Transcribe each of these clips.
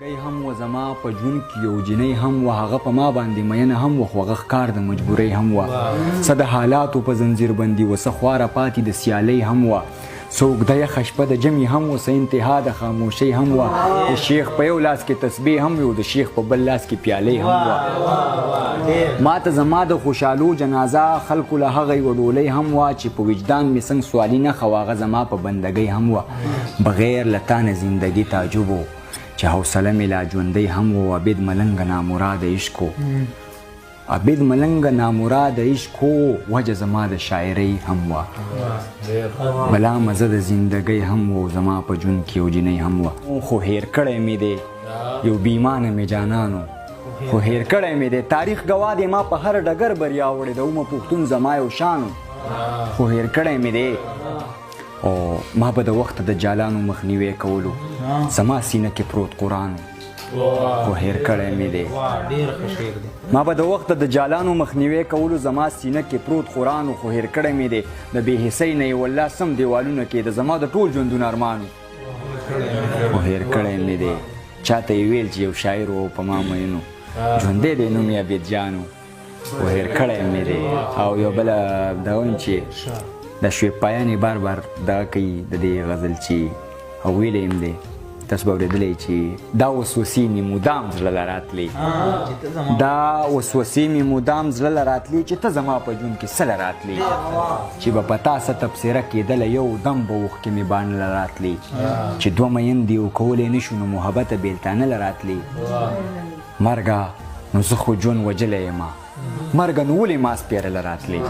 گئی هم و زما په ژوند کې یو جنۍ هم و هغه په ما باندې مینه هم و خو هغه ښکار د مجبورۍ هم و څه د حالاتو په زنځیر بندي و څه خواره پاتې د سیالۍ هم و څه اوږده یخه شپه د جمعې هم و څه انتها د خاموشۍ هم و د شیخ په یو لاس کې تسبیح هم و د شیخ په بل لاس کې پیالۍ هم و ما ته زما د خوشحالو جنازه خلکو له هغه یوه ډولۍ هم وه چې په وجدان مې څنګ سوالي نښه و هغه زما په بندګۍ هم وه بغیر له تا نه زندګي تعجب و چې حوصله مې لا ژوندی هم و عبید ملنګ نامراد عشق و عبید ملنګ نامراد عشق و وجه زما د شاعرۍ هم وه بلا مزه د زندګۍ هم و زما په ژوند کې یو جنۍ هم وه خو هیر کړی مې دی یو بیمانه مې جانانو خو هیر کړی مې دی تاریخ ګواه دی ما په هر ډګر بریا وړې د اومه پښتون زما یو شانو خو هیر کړی مې دی او ما به د وخت د جالانو مخنیوی کولو زما سینه کې پروت قرآن خو هیر کړی مې دی ما به د وخت د جالانو مخنیوی کولو زما سینه کې پروت قرآن خو هیر کړی مې دی د بې حسۍ نه یې والله سم دیوالونه کې د زما د ټول ژوندون ارمانو خو هیر کړی مې دی چاته یې ویل چې یو شاعر و په ما مینو ژوندی دی نوم یې عبید جانو خو هیر کړی مې دی او یو بله دا وایم چې د شعیب پایانې بار بار دغه کوي د دې غزل چې او ویلی یم دی تاسو به اورېدلی چې دا وسوسې مې مدام زړه له راتلې دا وسوسې مې مدام زړه له راتلې چې ته زما په ژوند کې څه له راتلې چې به په تا څه تبصره کېدله یو دم به اوښکې مې باڼه له راتلې چې دوه میندې یو کولی نه شو نو محبته بېلتانه له راتلې مرګه نو زه خو ژوند وجلی یم مرګه نو ولې ما سپېره له راتلې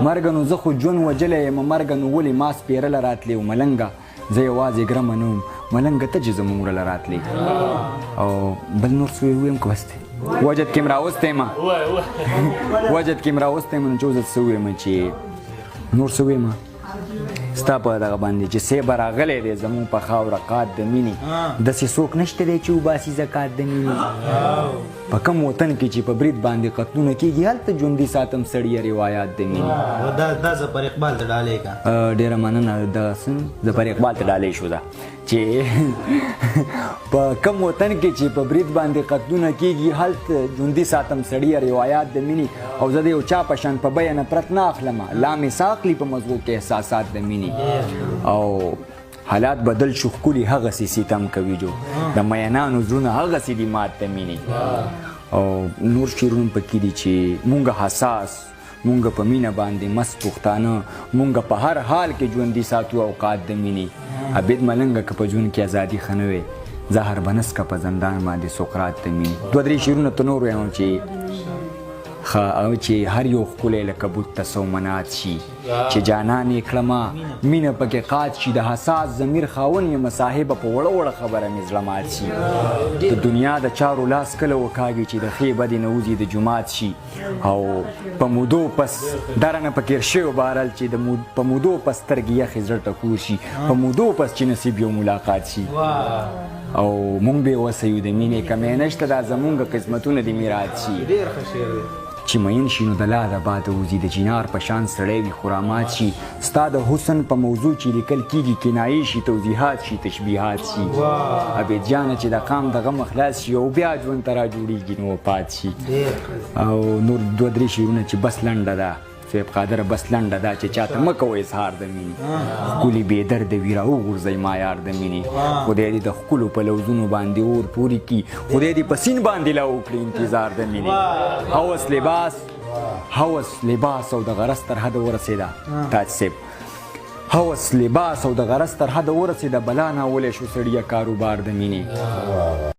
مرګه نو زه خو ژوند وجلی یم مرګه نو ولې ما سپېره له راتلې و ملنګه زه یوازې ګرمه نه وم ملنګه ته چې زموږ له راتلې او بل نور څه وویم که بس دی وجد کې م راوستی یم وجد کې م راوستی یم نو چې اوس څه وویم چې نور څه وویم ستا په دغه باندې چې سی به راغلی دی زموږ په خاوره قات د مینې داسې څوک نشته دی چې وباسي زکات د مینې په کوم وطن کې چې په برید باندې قتلونه کېږي هلته ژوندي ساتم سړیه روایات د مینې دا ظفر اقبال ته ډالۍ کا ډېره مننه دغه ظفر اقبال ته ډالۍ شو ده چې په کوم وطن کې چې په برید باندې قتلونه کېږي هلته ژوندي ساتم سړیه روایات د مینې او زه د یو چا په شان په بیه نفرت نه اخلم لا مې ساقلي په مزغو کې احساسات د مینې او حالات بدل شو ښکلي هغسې ستم کوي جو د مینانو زړونه هغسې دي مات د مینې او نور شعرونه پکې دي چې مونږ حساس مونږ په مینه باندې مست پښتانه مونږ په هر حال کې ژوندي ساتو اوقات د مینې عبید ملنګه که په ژوند کې ازادي ښه نه وی زهر بنس که په زندان باندې سقراط د مینې دوه درې شعرونه ته نور وایم چې او چې هر یو ښکلی لکه بوت ته سومنات شي چې جانان یې کړمه مینه پکې قات شي د حساس ضمیر خاوند یم صاحبه په وړه وړه خبره مې زړه مات شي د دنیا د چارو لاس کله وکاږي چې د ښې بدې نه وځي د جومات شي او په مودو پس درنه په کیر شوی بهرحال چې په مودو پس سترګې یخې زړه ټکور شي په مودو پس چې نصیب یو ملاقات شي او مونږ بې وسه یو د مینې کمی نشته دا زمونږ قسمتونه دې میراث شي چې مین شي نو د لا د باده وځي د چینار په شان سړی وي خرامات شي ستا د حسن په موضوع چې لیکل کېږي کنایې شي توضیحات شي تشبیهات شي عبید جانه چې د قام د غم خلاص شي او بیا ژوند ته را جوړېږي نو وفات شي او نور دوه درې شعرونه چې بس لنډه ده سیب قادر بس لنډه ده چې چاته مه کوئ اظهار د مینې ښکلي بېدرده وي راوغورځئ مایار د مینې خدای دې د ښکلو په لوظونو باندې اور پورې کړي خدای دې په سین باندې لا وکړي انتظار د مینې هوس لباس او د غرض تر حده ورسېده تاج صاحب هوس لباس او د غرض تر حده ورسېده بلا ناولی شو سړیه کاروبار د مینې